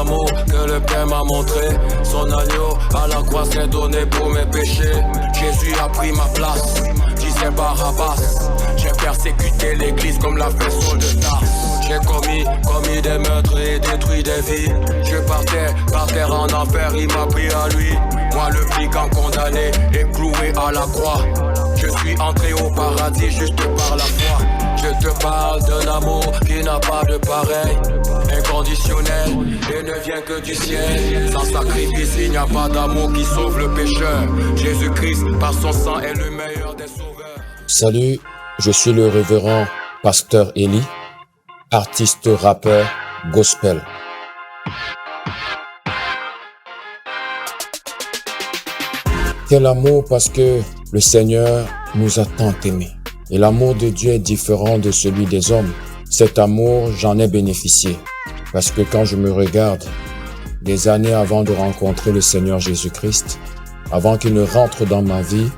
amour que le Père m'a montré. Son agneau à la croix s'est donné pour mes péchés. Jésus a pris ma place, disait Barabbas. J'ai persécuté l'église comme l'a fait Saul de Tarse. J'ai commis des meurtres et détruit des vies. Je partais par terre en enfer, il m'a pris à lui. Moi le fliquant condamné et cloué à la croix. Je suis entré au paradis juste par la foi. Je te parle d'un amour qui n'a pas de pareil, inconditionnel et ne vient que du ciel. Sans sacrifice, il n'y a pas d'amour qui sauve le pécheur. Jésus-Christ, par son sang, est le meilleur des sauveurs. Salut, je suis le révérend pasteur Eli, artiste rappeur gospel. Quel amour, parce que le Seigneur nous a tant aimés. Et l'amour de Dieu est différent de celui des hommes. Cet amour, j'en ai bénéficié. Parce que quand je me regarde, des années avant de rencontrer le Seigneur Jésus-Christ, avant qu'il ne rentre dans ma vie,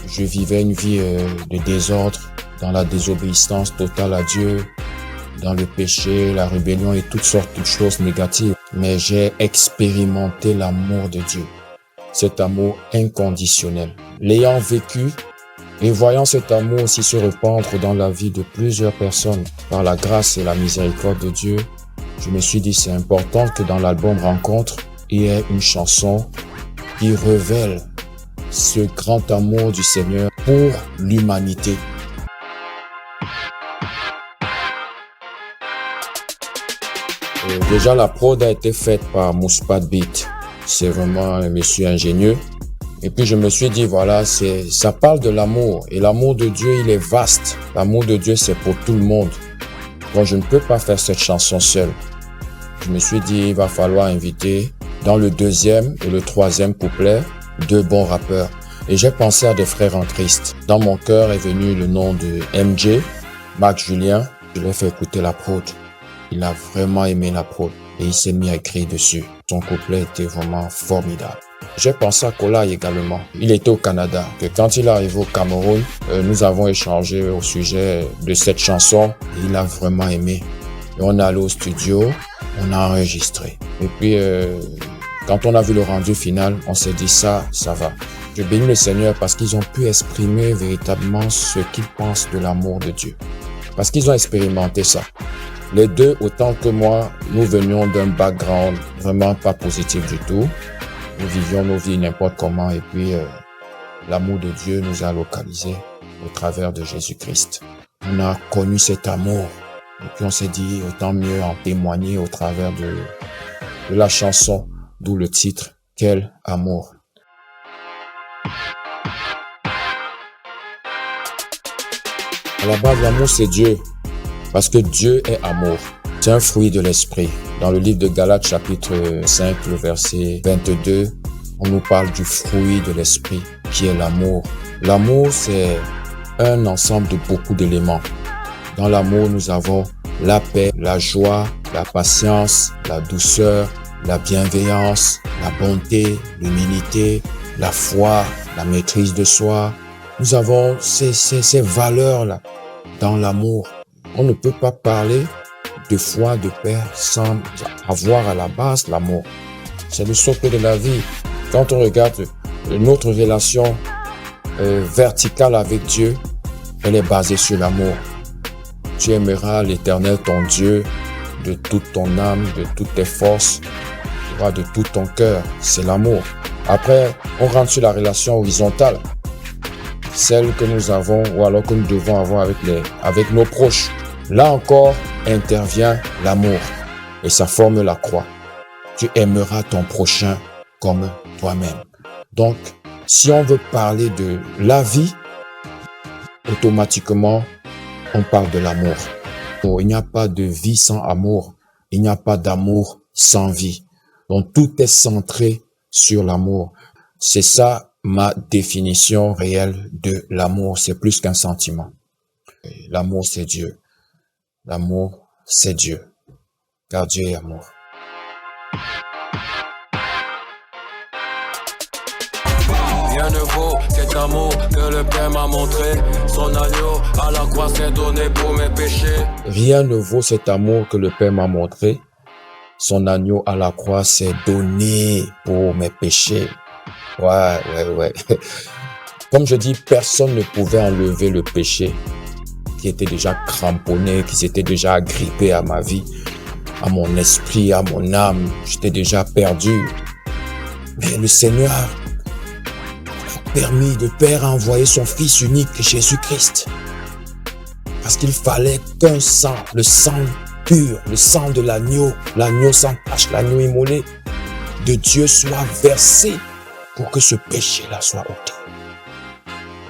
je vivais une vie de désordre, dans la désobéissance totale à Dieu, dans le péché, la rébellion et toutes sortes de choses négatives. Mais j'ai expérimenté l'amour de Dieu. Cet amour inconditionnel. L'ayant vécu et voyant cet amour aussi se répandre dans la vie de plusieurs personnes par la grâce et la miséricorde de Dieu, je me suis dit c'est important que dans l'album Rencontre, il y ait une chanson qui révèle ce grand amour du Seigneur pour l'humanité. Déjà la prod a été faite par Mouspat Beat. C'est vraiment un monsieur ingénieux. Et puis je me suis dit, voilà, ça parle de l'amour. Et l'amour de Dieu, il est vaste. L'amour de Dieu, c'est pour tout le monde. Donc je ne peux pas faire cette chanson seule. Je me suis dit, il va falloir inviter dans le deuxième et le troisième couplet, 2 bons rappeurs. Et j'ai pensé à des frères en Christ. Dans mon cœur est venu le nom de MJ, Mac Julien. Je lui ai fait écouter la prod. Il a vraiment aimé la prod. Et il s'est mis à écrire dessus. Son couplet était vraiment formidable. J'ai pensé à Kolai également. Il était au Canada. Que quand il est arrivé au Cameroun, nous avons échangé au sujet de cette chanson. Et il a vraiment aimé. Et on est allé au studio, on a enregistré. Et puis, quand on a vu le rendu final, on s'est dit ça va. Je bénis le Seigneur parce qu'ils ont pu exprimer véritablement ce qu'ils pensent de l'amour de Dieu. Parce qu'ils ont expérimenté ça. Les deux, autant que moi, nous venions d'un background vraiment pas positif du tout. Nous vivions nos vies n'importe comment et puis l'amour de Dieu nous a localisés au travers de Jésus-Christ. On a connu cet amour et puis on s'est dit autant mieux en témoigner au travers de la chanson, d'où le titre « Quel amour ». À la base, l'amour c'est Dieu. Parce que Dieu est amour. C'est un fruit de l'esprit. Dans le livre de Galates chapitre 5, le verset 22, on nous parle du fruit de l'esprit qui est l'amour. L'amour, c'est un ensemble de beaucoup d'éléments. Dans l'amour, nous avons la paix, la joie, la patience, la douceur, la bienveillance, la bonté, l'humilité, la foi, la maîtrise de soi. Nous avons ces valeurs-là dans l'amour. On ne peut pas parler de foi, de paix sans avoir à la base l'amour. C'est le socle de la vie. Quand on regarde notre relation verticale avec Dieu, elle est basée sur l'amour. Tu aimeras l'Éternel ton Dieu de toute ton âme, de toutes tes forces, de tout ton cœur. C'est l'amour. Après, on rentre sur la relation horizontale. Celle que nous avons ou alors que nous devons avoir avec nos proches. Là encore intervient l'amour et ça forme la croix. Tu aimeras ton prochain comme toi-même. Donc, si on veut parler de la vie, automatiquement, on parle de l'amour. Il n'y a pas de vie sans amour. Il n'y a pas d'amour sans vie. Donc, tout est centré sur l'amour. C'est ça ma définition réelle de l'amour. C'est plus qu'un sentiment. L'amour, c'est Dieu. L'amour, c'est Dieu. Car Dieu est amour. Rien ne vaut cet amour que le Père m'a montré. Son agneau à la croix s'est donné pour mes péchés. Rien ne vaut cet amour que le Père m'a montré. son agneau à la croix s'est donné pour mes péchés. Ouais. Comme je dis, personne ne pouvait enlever le péché qui était déjà cramponné, qui s'était déjà agrippé à ma vie, à mon esprit, à mon âme. J'étais déjà perdu. Mais le Seigneur a permis, le Père a envoyé son Fils unique, Jésus-Christ. Parce qu'il fallait qu'un sang, le sang pur, le sang de l'agneau sans tache, l'agneau immolé de Dieu soit versé pour que ce péché-là soit ôté.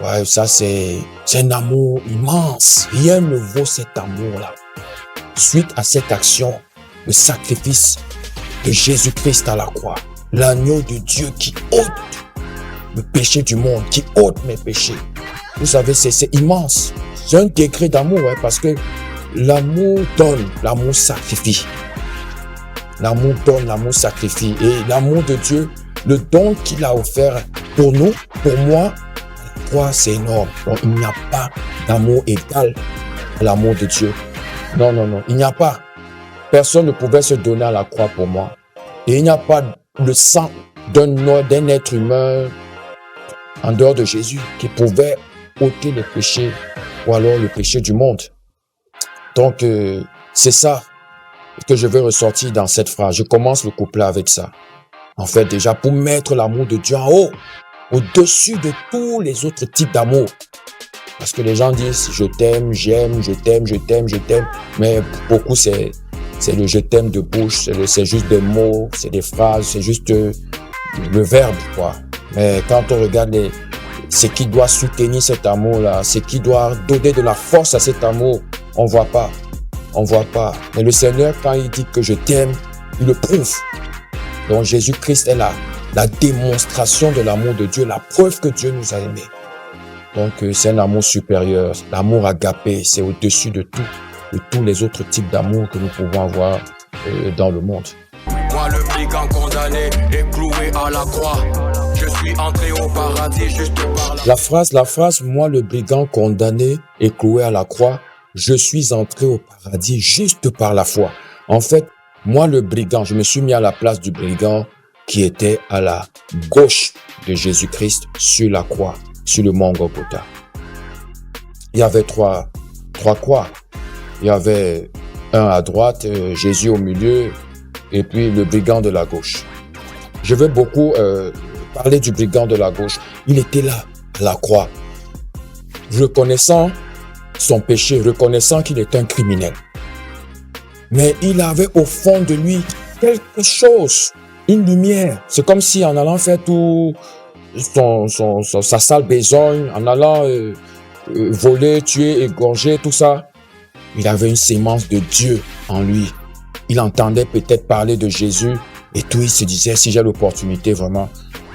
Ouais, ça c'est un amour immense. Rien ne vaut cet amour-là. Suite à cette action, le sacrifice de Jésus-Christ à la croix, l'agneau de Dieu qui ôte le péché du monde, qui ôte mes péchés. Vous savez, c'est immense. C'est un degré d'amour, hein, parce que l'amour donne, l'amour sacrifie. L'amour donne, l'amour sacrifie. Et l'amour de Dieu, le don qu'il a offert pour nous, pour moi, c'est énorme. Donc, il n'y a pas d'amour égal à l'amour de Dieu. Non, il n'y a pas. Personne ne pouvait se donner à la croix pour moi. Et il n'y a pas le sang d'un être humain en dehors de Jésus qui pouvait ôter le péché ou alors le péché du monde. Donc, c'est ça que je veux ressortir dans cette phrase. Je commence le couplet avec ça. En fait, déjà, pour mettre l'amour de Dieu en haut, au-dessus de tous les autres types d'amour. Parce que les gens disent, je t'aime, j'aime, je t'aime. Mais pour beaucoup, c'est le je t'aime de bouche, c'est juste des mots, c'est des phrases, c'est juste le verbe, quoi. Mais quand on regarde ce qui doit soutenir cet amour-là, ce qui doit donner de la force à cet amour, on voit pas. Mais le Seigneur, quand il dit que je t'aime, il le prouve. Donc Jésus-Christ est là. La démonstration de l'amour de Dieu, la preuve que Dieu nous a aimés. Donc, c'est un amour supérieur. L'amour agapé, c'est au-dessus de tous les autres types d'amour que nous pouvons avoir dans le monde. Moi, le brigand condamné et cloué à la croix. Je suis entré au paradis juste par la phrase, moi, le brigand condamné et cloué à la croix, je suis entré au paradis juste par la foi. En fait, moi, le brigand, je me suis mis à la place du brigand qui était à la gauche de Jésus-Christ sur la croix, sur le mont Golgotha. Il y avait trois croix. Il y avait un à droite, Jésus au milieu, et puis le brigand de la gauche. Je veux beaucoup parler du brigand de la gauche. Il était là, à la croix, reconnaissant son péché, reconnaissant qu'il était un criminel. Mais il avait au fond de lui quelque chose, une lumière. C'est comme si en allant faire tout sa sale besogne, en allant voler, tuer, égorger, tout ça, il avait une sémence de Dieu en lui. Il entendait peut-être parler de Jésus et tout, il se disait, si j'ai l'opportunité, vraiment,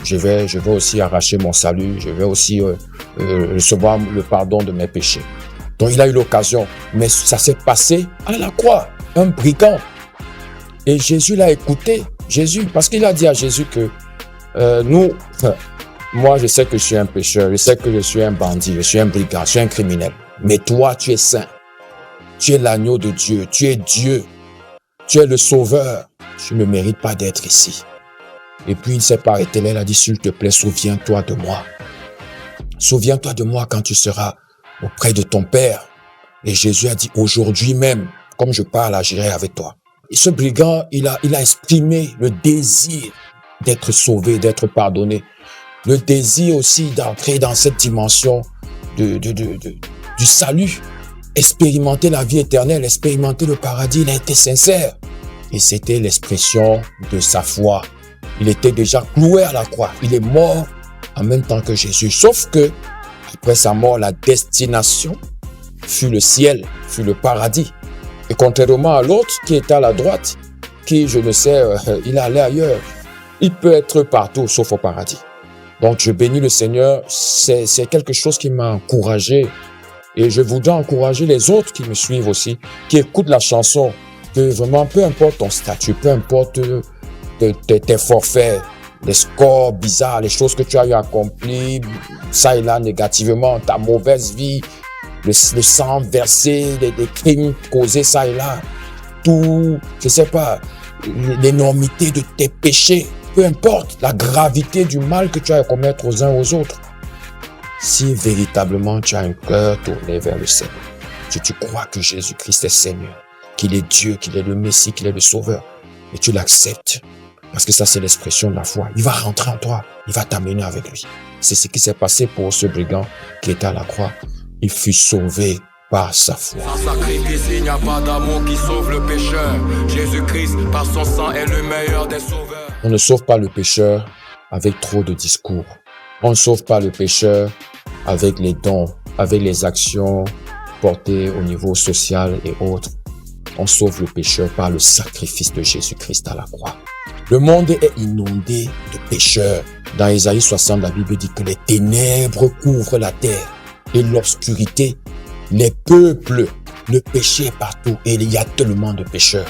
je vais aussi arracher mon salut, je vais aussi recevoir le pardon de mes péchés. Donc il a eu l'occasion, mais ça s'est passé à la croix, un brigand. Et Jésus l'a écouté, parce qu'il a dit à Jésus que moi je sais que je suis un pécheur, je sais que je suis un bandit, je suis un brigand, je suis un criminel. Mais toi tu es saint, tu es l'agneau de Dieu, tu es Dieu, tu es le sauveur. Tu ne mérites pas d'être ici. Et puis il s'est pas arrêté là, il a dit, s'il te plaît, souviens-toi de moi. Souviens-toi de moi quand tu seras auprès de ton Père. Et Jésus a dit, aujourd'hui même, comme je parle, j'irai avec toi. Et ce brigand, il a exprimé le désir d'être sauvé, d'être pardonné. Le désir aussi d'entrer dans cette dimension du salut. Expérimenter la vie éternelle, expérimenter le paradis. Il a été sincère. Et c'était l'expression de sa foi. Il était déjà cloué à la croix. Il est mort en même temps que Jésus. Sauf que, après sa mort, la destination fut le ciel, fut le paradis. Et contrairement à l'autre qui était à la droite, qui, je ne sais, il allait ailleurs. Il peut être partout sauf au paradis. Donc, je bénis le Seigneur. C'est quelque chose qui m'a encouragé. Et je voudrais encourager les autres qui me suivent aussi, qui écoutent la chanson, que vraiment, peu importe ton statut, peu importe tes forfaits, les scores bizarres, les choses que tu as eu accompli, ça et là négativement, ta mauvaise vie, le sang versé, les crimes causés ça et là, tout, je sais pas, l'énormité de tes péchés, peu importe la gravité du mal que tu as à commettre aux uns aux autres. Si véritablement tu as un cœur tourné vers le Seigneur, si tu crois que Jésus-Christ est Seigneur, qu'il est Dieu, qu'il est le Messie, qu'il est le Sauveur, et tu l'acceptes, parce que ça c'est l'expression de la foi, il va rentrer en toi, il va t'amener avec lui. C'est ce qui s'est passé pour ce brigand qui était à la croix. Il fut sauvé par sa foi. Sans sacrifice, il n'y a pas d'amour qui sauve le pécheur. Jésus-Christ, par son sang, est le meilleur des sauveurs. On ne sauve pas le pécheur avec trop de discours. On ne sauve pas le pécheur avec les dons, avec les actions portées au niveau social et autres. On sauve le pécheur par le sacrifice de Jésus-Christ à la croix. Le monde est inondé de pécheurs. Dans Ésaïe 60, la Bible dit que les ténèbres couvrent la terre et l'obscurité, les peuples, le péché est partout et il y a tellement de pécheurs.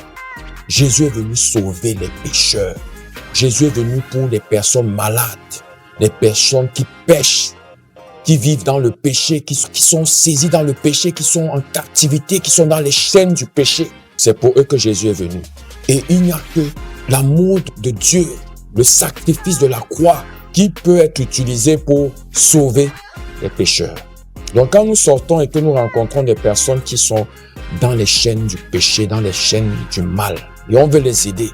Jésus est venu sauver les pécheurs. Jésus est venu pour les personnes malades, les personnes qui pêchent, qui vivent dans le péché, qui sont saisies dans le péché, qui sont en captivité, qui sont dans les chaînes du péché. C'est pour eux que Jésus est venu. Et il n'y a que l'amour de Dieu, le sacrifice de la croix, qui peut être utilisé pour sauver les pécheurs. Donc quand nous sortons et que nous rencontrons des personnes qui sont dans les chaînes du péché, dans les chaînes du mal, et on veut les aider,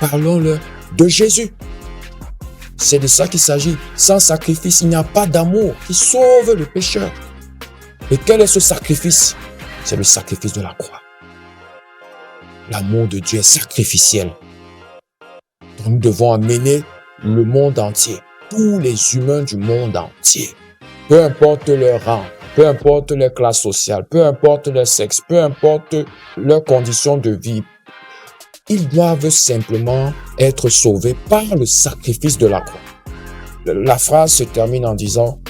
parlons-leur de Jésus. C'est de ça qu'il s'agit. Sans sacrifice, il n'y a pas d'amour qui sauve le pécheur. Et quel est ce sacrifice? C'est le sacrifice de la croix. L'amour de Dieu est sacrificiel. Donc nous devons amener le monde entier, tous les humains du monde entier, peu importe leur rang, peu importe leur classe sociale, peu importe leur sexe, peu importe leurs conditions de vie, ils doivent simplement être sauvés par le sacrifice de la croix. La phrase se termine en disant,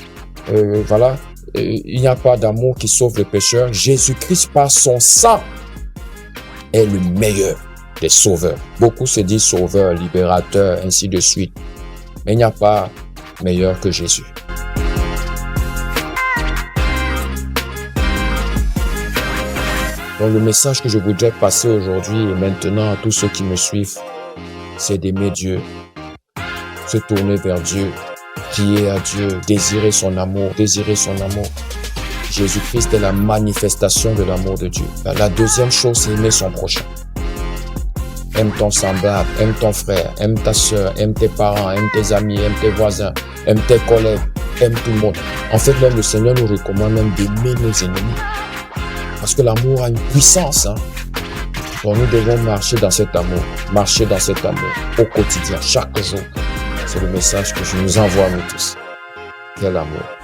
il n'y a pas d'amour qui sauve le pécheur. Jésus-Christ, par son sang, est le meilleur des sauveurs. Beaucoup se disent sauveurs, libérateurs, ainsi de suite. Mais il n'y a pas meilleur que Jésus. Donc le message que je voudrais passer aujourd'hui et maintenant à tous ceux qui me suivent, c'est d'aimer Dieu, se tourner vers Dieu, prier à Dieu, désirer son amour, Jésus-Christ est la manifestation de l'amour de Dieu. La deuxième chose, c'est aimer son prochain. Aime ton semblable, aime ton frère, aime ta soeur, aime tes parents, aime tes amis, aime tes voisins, aime tes collègues, aime tout le monde. En fait, même le Seigneur nous recommande même d'aimer nos ennemis. Parce que l'amour a une puissance. Donc nous devons marcher dans cet amour au quotidien, chaque jour. C'est le message que je nous envoie à nous tous. Quel amour.